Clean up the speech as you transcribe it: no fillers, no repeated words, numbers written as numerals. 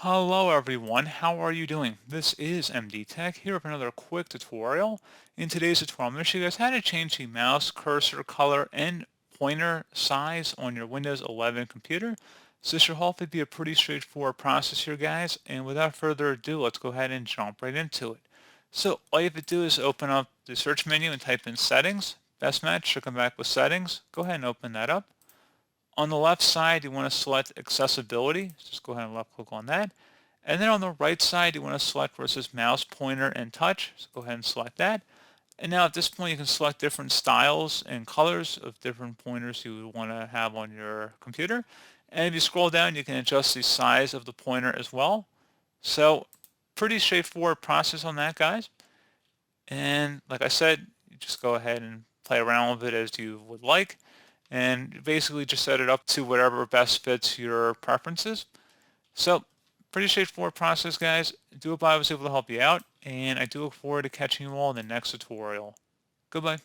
Hello everyone, how are you doing? This is MD Tech here with another quick tutorial. In today's tutorial, I'm going to show you guys how to change the mouse cursor color and pointer size on your Windows 11 computer. So this should hopefully be a pretty straightforward process here, guys. And without further ado, let's go ahead and jump right into it. So all you have to do is open up the search menu and type in settings. Best match should come back with settings. Go ahead and open that up. On the left side, you want to select accessibility. Just go ahead and left click on that. And then on the right side, you want to select where it says mouse, pointer, and touch. So go ahead and select that. And now at this point, you can select different styles and colors of different pointers you would want to have on your computer. And if you scroll down, you can adjust the size of the pointer as well. So pretty straightforward process on that, guys. And like I said, you just go ahead and play around with it as you would like. And basically just set it up to whatever best fits your preferences. So pretty straightforward process, guys. I do hope I was able to help you out, and I do look forward to catching you all in the next tutorial. Goodbye.